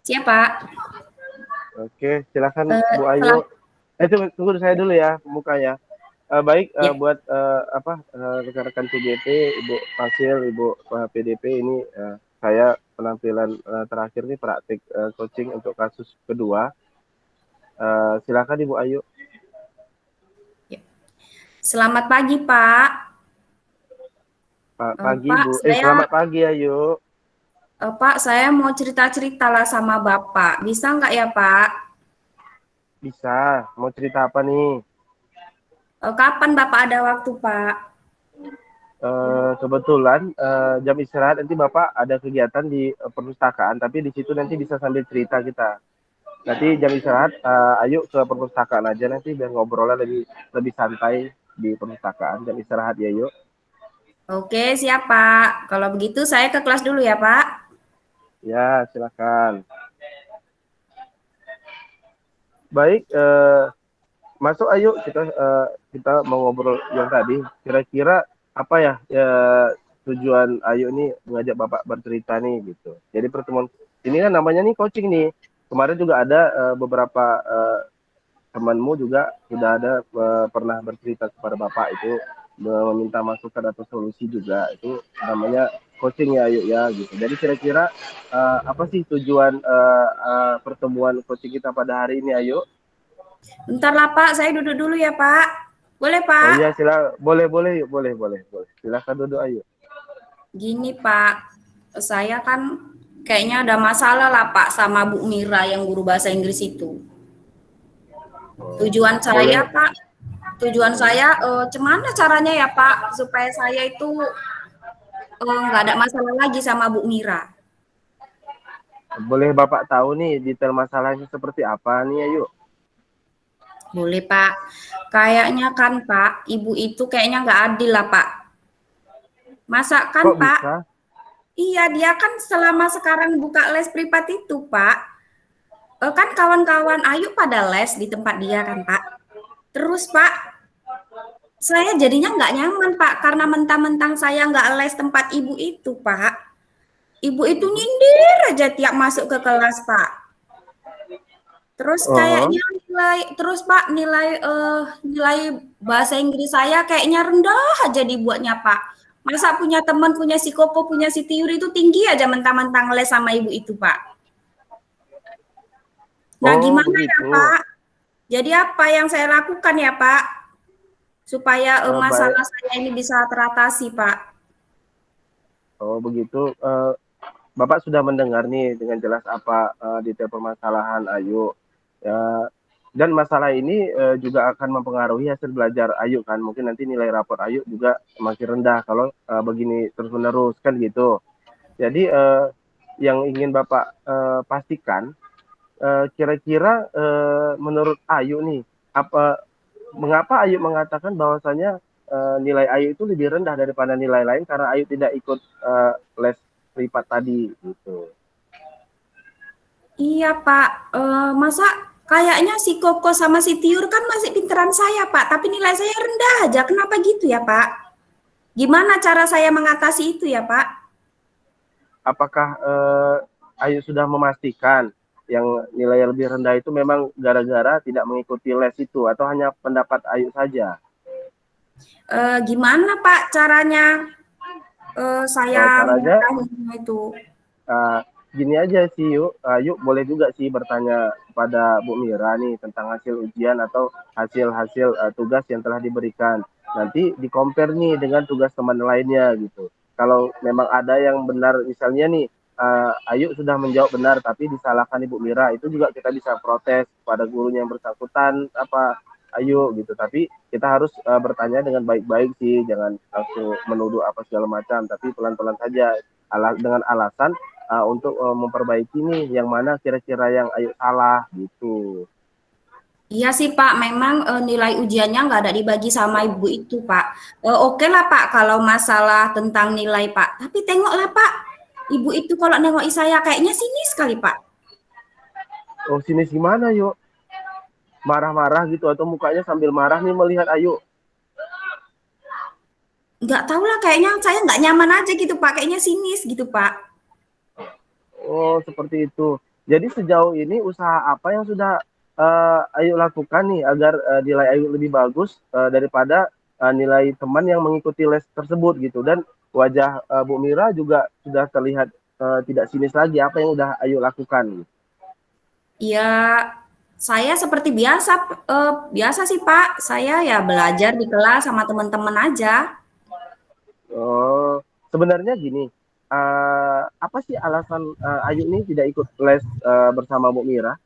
Siap, Pak. Oke, silakan Bu Selam Ayu. Tunggu saya dulu ya pembukanya. Baik, ya, buat rekan-rekan CGT, Ibu Fasil, Ibu PDP ini saya penampilan terakhir nih praktik coaching untuk kasus kedua. Silakan Ibu Ayu. ya. Selamat pagi, Pak. Pagi Pak, Bu. saya Selamat pagi Ayu. Pak, saya mau cerita-cerita lah sama Bapak. Bisa nggak ya, Pak? Bisa. Mau cerita apa nih? Kapan Bapak ada waktu, Pak? Kebetulan jam istirahat nanti Bapak ada kegiatan di perpustakaan, tapi di situ nanti bisa sambil cerita kita. Nanti jam istirahat, ayo ke perpustakaan aja nanti biar ngobrolnya lebih lebih santai di perpustakaan. Jam istirahat ya yuk. Oke, siap, Pak. Kalau begitu saya ke kelas dulu ya, Pak. Ya silakan. Baik, masuk ayo kita mau ngobrol yang tadi. Kira-kira apa ya, tujuan Ayu ini mengajak Bapak bercerita nih gitu. Jadi pertemuan ini kan namanya nih coaching nih. Kemarin juga ada beberapa temanmu juga sudah ada pernah bercerita kepada Bapak itu meminta masukan atau solusi juga. Itu namanya coaching ya Ayu ya gitu. Jadi kira-kira apa sih tujuan pertemuan coaching kita pada hari ini Ayu? Bentar lah, Pak. Saya duduk dulu ya, Pak. Boleh, Oh Pak? iya boleh boleh yuk boleh. Silakan duduk Ayu. Gini, Pak. Saya kan kayaknya ada masalah lah, Pak, sama Bu Mira yang guru bahasa Inggris itu. Oh, Tujuan saya, boleh. Pak, tujuan saya, gimana caranya ya, Pak, supaya saya itu nggak ada masalah lagi sama Bu Mira. Boleh Bapak tahu nih detail masalahnya seperti apa nih Ayu? Boleh, Pak. Kayaknya kan, Pak, Ibu itu kayaknya nggak adil lah, Pak. Masa kan, Kok Pak? bisa? Iya, dia kan selama sekarang buka les privat itu, Pak. Kan kawan-kawan Ayu pada les di tempat dia kan, Pak. Terus, Pak, saya jadinya nggak nyaman, Pak, karena mentang-mentang saya nggak les tempat Ibu itu, Pak. Ibu itu nyindir aja tiap masuk ke kelas, Pak. Terus Oh, kayaknya terus Pak nilai bahasa Inggris saya kayaknya rendah aja dibuatnya Pak. Masa punya teman, punya si Koko, punya si Tiur itu tinggi aja mentang-mentang les sama ibu itu Pak. Nah oh gimana ya begitu. Pak? Jadi apa yang saya lakukan ya Pak? Supaya Baik. masalah saya ini bisa teratasi Pak. Oh begitu. Bapak sudah mendengar nih dengan jelas apa detail permasalahan Ayu. Ya, dan masalah ini juga akan mempengaruhi hasil belajar Ayu kan. Mungkin nanti nilai rapor Ayu juga semakin rendah kalau begini terus-menerus kan gitu. Jadi yang ingin Bapak pastikan, kira-kira menurut Ayu nih, mengapa Ayu mengatakan bahwasanya nilai Ayu itu lebih rendah daripada nilai lain karena Ayu tidak ikut les privat tadi gitu. Iya Pak, masa kayaknya si Koko sama si Tiur kan masih pinteran saya Pak, tapi nilai saya rendah aja. Kenapa gitu ya Pak? Gimana cara saya mengatasi itu ya Pak? Apakah Ayu sudah memastikan yang nilai lebih rendah itu memang gara-gara tidak mengikuti les itu atau hanya pendapat Ayu saja? Gimana Pak caranya saya Caranya mengetahuinya itu? uh, gini aja sih yuk boleh juga sih bertanya kepada Bu Mira nih tentang hasil ujian atau hasil-hasil tugas yang telah diberikan. Nanti di compare nih dengan tugas teman lainnya gitu. Kalau memang ada yang benar misalnya nih Ayu sudah menjawab benar tapi disalahkan Ibu Mira itu juga kita bisa protes pada gurunya yang bersangkutan apa Ayu gitu. Tapi kita harus bertanya dengan baik-baik sih, jangan langsung menuduh apa segala macam, tapi pelan-pelan saja dengan alasan untuk memperbaiki nih yang mana kira-kira yang Ayu salah gitu. Iya sih Pak, memang nilai ujiannya nggak ada dibagi sama ibu itu Pak. Oke lah Pak kalau masalah tentang nilai Pak. Tapi tengoklah Pak, ibu itu kalau nengoki saya kayaknya sinis sekali Pak. Oh sini gimana yuk? Marah-marah gitu atau mukanya sambil marah nih melihat Ayu? Nggak tahu lah kayaknya saya nggak nyaman aja gitu Pak, kayaknya sinis gitu Pak. Oh seperti itu. Jadi sejauh ini usaha apa yang sudah Ayu lakukan nih agar nilai Ayu lebih bagus daripada nilai teman yang mengikuti les tersebut gitu, dan wajah Bu Mira juga sudah terlihat tidak sinis lagi. Apa yang udah Ayu lakukan? Ya, saya seperti biasa, biasa sih Pak. Saya ya belajar di kelas sama teman-teman aja. Oh, sebenarnya gini, apa sih alasan Ayu ini tidak ikut les bersama Bu Mira?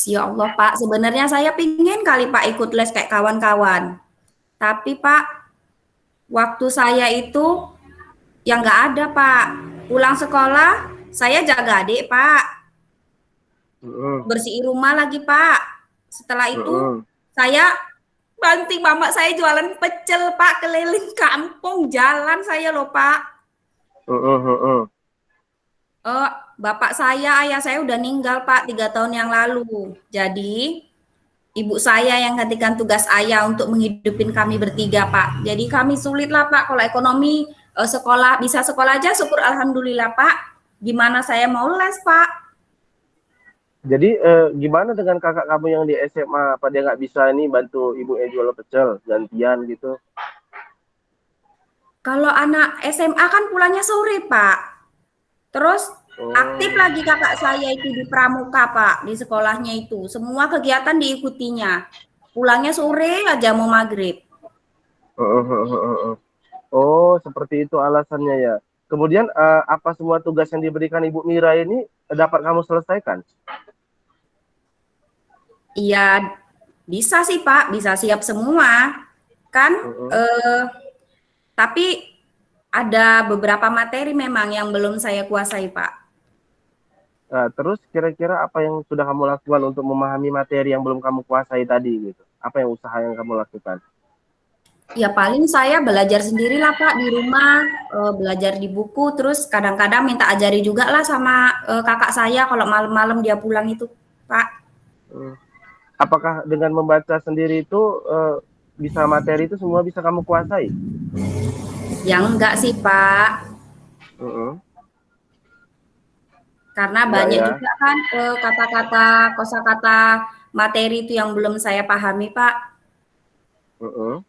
Ya Allah Pak, sebenarnya saya pingin kali Pak ikut les kayak kawan-kawan. Tapi Pak, waktu saya itu yang nggak ada Pak. Pulang sekolah, saya jaga adik Pak. Mm-mm, Bersihin rumah lagi Pak. Setelah itu, mm-mm, saya banting mama saya jualan pecel Pak, keliling kampung jalan saya loh Pak. mm-mm, mm-mm. Eh, bapak saya, ayah saya udah meninggal Pak 3 tahun yang lalu. Jadi ibu saya yang gantikan tugas ayah untuk menghidupin kami bertiga Pak. Jadi kami sulit lah Pak kalau ekonomi sekolah bisa sekolah aja syukur alhamdulillah Pak. Gimana saya mau les Pak? Jadi gimana dengan kakak kamu yang di SMA? Apa dia nggak bisa nih bantu ibunya jual pecel gantian gitu? Kalau anak SMA kan pulangnya sore Pak. Terus aktif Oh, lagi kakak saya itu di pramuka Pak, di sekolahnya itu. Semua kegiatan diikutinya. Pulangnya sore aja mau maghrib. oh seperti itu alasannya ya. Kemudian apa semua tugas yang diberikan Ibu Mira ini dapat kamu selesaikan? Iya, bisa sih Pak, bisa siap semua. Kan, Mm-mm. eh, tapi ada beberapa materi memang yang belum saya kuasai Pak. Nah, terus kira-kira apa yang sudah kamu lakukan untuk memahami materi yang belum kamu kuasai tadi gitu? Apa yang usaha yang kamu lakukan? Ya paling saya belajar sendirilah Pak di rumah, belajar di buku, terus kadang-kadang minta ajari juga lah sama kakak saya kalau malam-malam dia pulang itu Pak. Hmm. Apakah dengan membaca sendiri itu bisa materi itu semua bisa kamu kuasai? Yang enggak sih Pak, Mm-mm. karena Enggak banyak ya. juga kan kata-kata, kosakata materi itu yang belum saya pahami Pak. Mm-mm.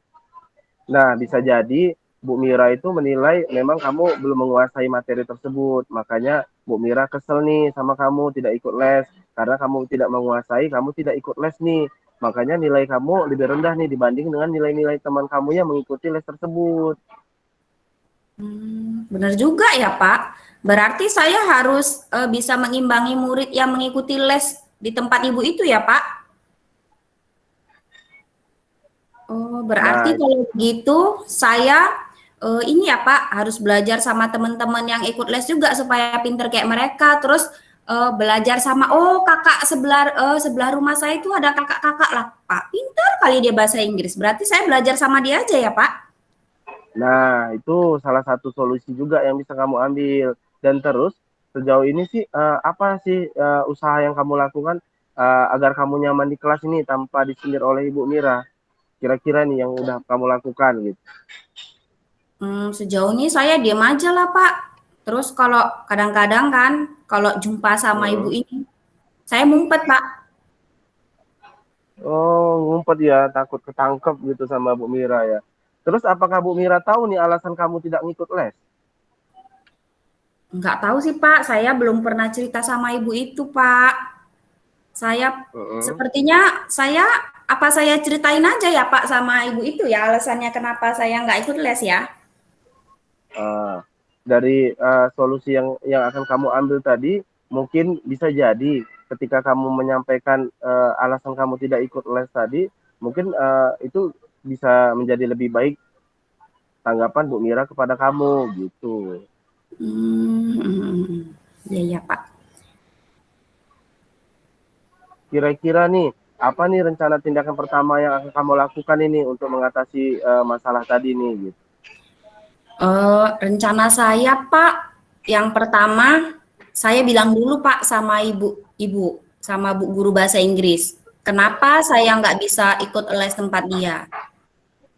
Nah, bisa jadi Bu Mira itu menilai memang kamu belum menguasai materi tersebut. Makanya Bu Mira kesel nih sama kamu tidak ikut les. Karena kamu tidak menguasai, kamu tidak ikut les nih. Makanya nilai kamu lebih rendah nih dibanding dengan nilai-nilai teman kamu yang mengikuti les tersebut. Benar juga ya Pak. Berarti saya harus bisa mengimbangi murid yang mengikuti les di tempat ibu itu ya Pak? Oh, berarti Nah, kalau begitu saya ini ya Pak harus belajar sama teman-teman yang ikut les juga supaya pinter kayak mereka. Terus belajar sama oh kakak sebelah rumah saya itu ada kakak-kakak lah Pak. Pintar kali dia bahasa Inggris. Berarti saya belajar sama dia aja ya Pak. nah, itu salah satu solusi juga yang bisa kamu ambil. Dan terus sejauh ini sih apa sih usaha yang kamu lakukan agar kamu nyaman di kelas ini tanpa disindir oleh Ibu Mira? Kira-kira nih yang udah kamu lakukan gitu. Sejauh ini saya diam aja lah Pak. Terus kalau kadang-kadang kan kalau jumpa sama ibu Hmm. ini saya ngumpet Pak. Oh, ngumpet ya, takut ketangkep gitu sama Bu Mira ya. Terus apakah Bu Mira tahu nih alasan kamu tidak ngikut les? Nggak tahu sih Pak, saya belum pernah cerita sama ibu itu Pak. Saya Mm-mm. sepertinya saya apa saya ceritain aja ya Pak sama ibu itu ya alasannya kenapa saya nggak ikut les ya. Ah, dari solusi yang akan kamu ambil tadi, mungkin bisa jadi ketika kamu menyampaikan alasan kamu tidak ikut les tadi, mungkin itu bisa menjadi lebih baik tanggapan Bu Mira kepada kamu gitu. Iya ya Pak. Kira-kira nih, apa nih rencana tindakan pertama yang akan kamu lakukan ini untuk mengatasi masalah tadi nih gitu? Rencana saya Pak, yang pertama saya bilang dulu Pak sama ibu sama bu guru bahasa Inggris. Kenapa saya nggak bisa ikut les tempat dia?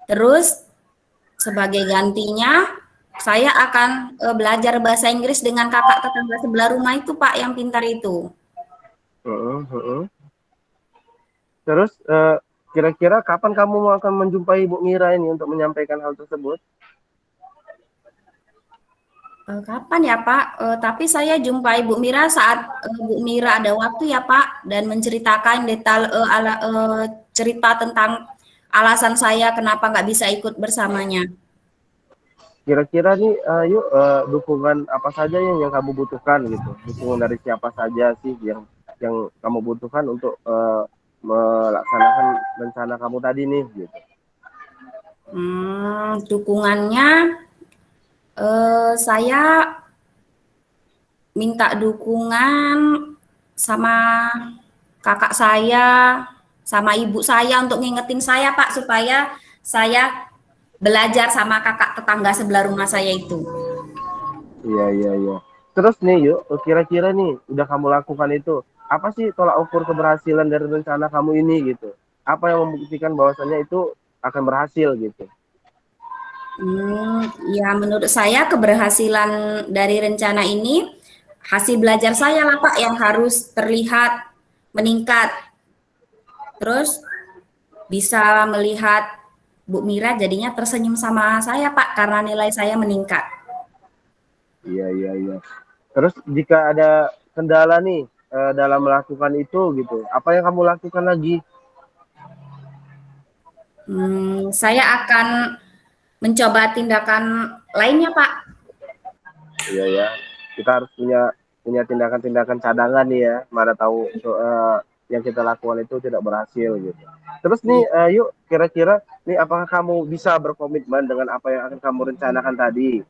Terus sebagai gantinya Saya akan belajar bahasa Inggris dengan kakak tetangga sebelah rumah itu Pak yang pintar itu. Heeh, heeh. Terus kira-kira kapan kamu akan menjumpai Bu Mira ini untuk menyampaikan hal tersebut? Kapan ya Pak? Tapi saya jumpai Bu Mira saat Bu Mira ada waktu ya Pak dan menceritakan detail cerita tentang alasan saya kenapa nggak bisa ikut bersamanya. Kira-kira nih, yuk dukungan apa saja yang kamu butuhkan gitu? Dukungan dari siapa saja sih yang kamu butuhkan untuk melaksanakan rencana kamu tadi nih gitu? Dukungannya saya minta dukungan sama kakak saya, sama ibu saya untuk ngingetin saya Pak supaya saya belajar sama kakak tetangga sebelah rumah saya itu. Iya, iya, iya. Terus nih yuk, kira-kira nih udah kamu lakukan itu, apa sih tolak ukur keberhasilan dari rencana kamu ini gitu? Apa yang membuktikan bahwasannya itu akan berhasil gitu? Ya menurut saya keberhasilan dari rencana ini hasil belajar saya lah Pak yang harus terlihat meningkat. Terus bisa melihat Bu Mira jadinya tersenyum sama saya Pak karena nilai saya meningkat. Iya, iya, iya. Terus jika ada kendala nih dalam melakukan itu gitu, apa yang kamu lakukan lagi? Saya akan mencoba tindakan lainnya Pak. Iya ya, kita harus punya punya tindakan-tindakan cadangan nih ya, mana tahu yang kita lakukan itu tidak berhasil gitu. Terus nih, Iya. yuk kira-kira nih apakah kamu bisa berkomitmen dengan apa yang akan kamu rencanakan tadi?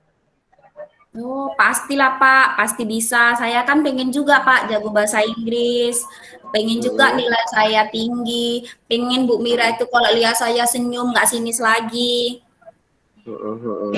Oh, pastilah Pak, pasti bisa. Saya kan pengen juga Pak jago bahasa Inggris, pengen juga Hmm, nilai saya tinggi, pengen Bu Mira itu kalau lihat saya senyum nggak sinis lagi. hmm, hmm.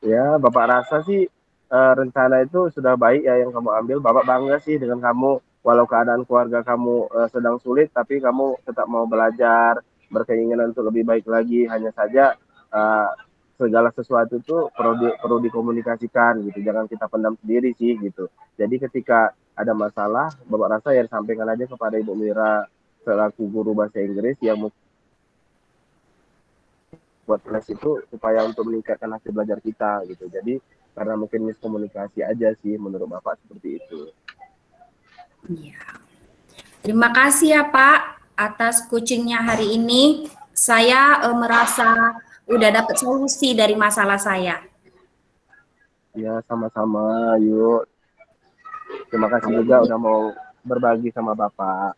Ya, Bapak rasa sih rencana itu sudah baik ya yang kamu ambil. Bapak bangga sih dengan kamu, walau keadaan keluarga kamu sedang sulit, tapi kamu tetap mau belajar, berkeinginan untuk lebih baik lagi. Hanya saja eh, segala sesuatu itu perlu dikomunikasikan gitu. Jangan kita pendam sendiri sih gitu. Jadi ketika ada masalah, Bapak rasa ya sampaikan aja kepada Ibu Mira selaku guru bahasa Inggris yang buat les itu supaya untuk meningkatkan hasil belajar kita gitu. Jadi karena mungkin miskomunikasi aja sih menurut Bapak seperti itu. Iya. Terima kasih ya Pak atas coachingnya hari ini. Saya merasa udah dapat solusi dari masalah saya. Ya sama-sama yuk. Terima kasih Kalau juga begitu, udah mau berbagi sama Bapak.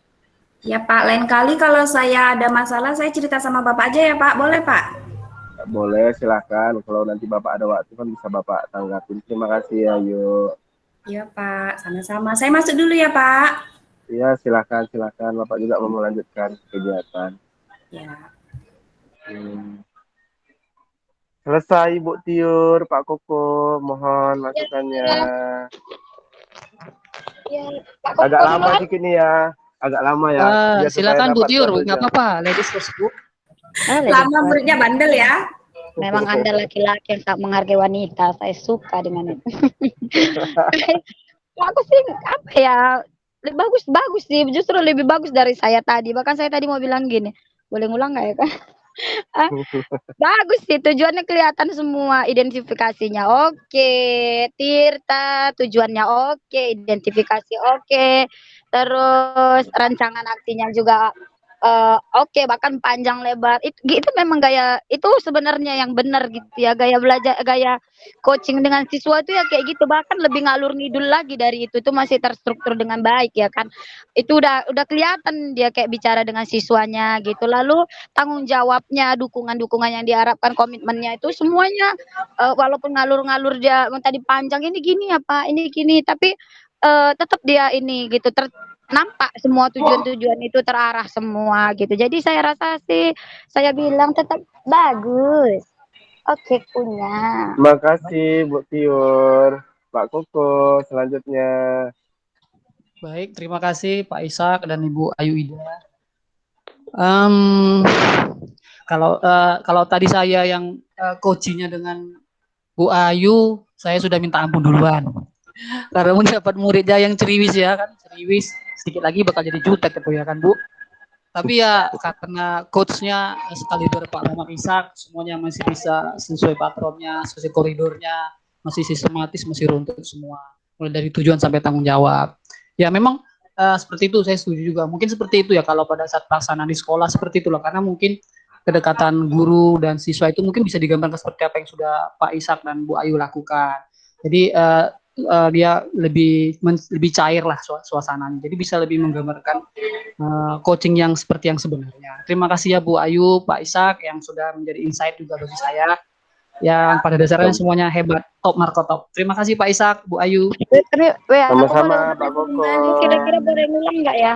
ya Pak, lain kali kalau saya ada masalah, saya cerita sama Bapak aja ya Pak. Boleh Pak? Boleh silahkan kalau nanti Bapak ada waktu kan bisa Bapak tanggapin. Terima kasih ya yuk. Iya Pak, sama-sama. Saya masuk dulu ya Pak. Ya silahkan silahkan Bapak juga mau melanjutkan kegiatan. Ya. Hmm. Selesai Bu Tiur, Pak Koko, mohon masukannya. Ya, Pak Agak Koko lama duluan. sedikit nih ya, agak lama ya, biar supaya Silakan Bu dapat Tiur, 2 nggak jam. apa-apa, ladies first Bu. Lama muridnya bandel ya. Memang Anda laki-laki yang tak menghargai wanita. Saya suka dengan itu. Aku sih apa ya? Lebih bagus sih, justru lebih bagus dari saya tadi. Bahkan saya tadi mau bilang gini, boleh ngulang nggak ya kan? Ah, bagus sih, tujuannya kelihatan semua, identifikasinya oke, Tirta tujuannya oke, identifikasi oke, terus rancangan aksinya juga oke, bahkan panjang lebar. Itu memang gaya itu sebenarnya yang benar gitu ya, gaya belajar, gaya coaching dengan siswa itu ya kayak gitu, bahkan lebih ngalur ngidul lagi dari itu masih terstruktur dengan baik ya kan. Itu udah kelihatan dia kayak bicara dengan siswanya gitu. Lalu tanggung jawabnya, dukungan-dukungan yang diharapkan, komitmennya itu semuanya walaupun ngalur-ngalur dia tadi panjang ini gini apa, ini gini, tapi tetap dia ini gitu nampak semua tujuan-tujuan itu terarah semua gitu. Jadi saya rasa sih saya bilang tetap bagus. Oke punya. Terima kasih Bu Tiur, Pak Koko, selanjutnya. Baik, terima kasih Pak Ishak dan Ibu Ayu Ida. Um, kalau tadi saya yang coachingnya dengan Bu Ayu, saya sudah minta ampun duluan. Karena mendapat muridnya yang ceriwis ya kan, ceriwis sedikit lagi bakal jadi jutek gitu ya kan Bu. Tapi ya karena coachnya sekaliber Pak Muhammad Ishak, semuanya masih bisa sesuai patronnya, sesuai koridornya, masih sistematis, masih runtut semua. Mulai dari tujuan sampai tanggung jawab. Ya memang seperti itu, saya setuju juga. Mungkin seperti itu ya kalau pada saat pelaksanaan di sekolah seperti itulah. Karena mungkin kedekatan guru dan siswa itu mungkin bisa digambarkan seperti apa yang sudah Pak Ishak dan Bu Ayu lakukan. Jadi dia lebih cair lah suasananya. Jadi bisa lebih menggambarkan coaching yang seperti yang sebenarnya. Terima kasih ya Bu Ayu, Pak Ishak yang sudah menjadi insight juga bagi saya. Yang pada dasarnya semuanya hebat, top Marco top. Terima kasih Pak Ishak, Bu Ayu. Tapi, aku Sama-sama boleh Pak Koko. kira-kira boleh ngulang nggak ya?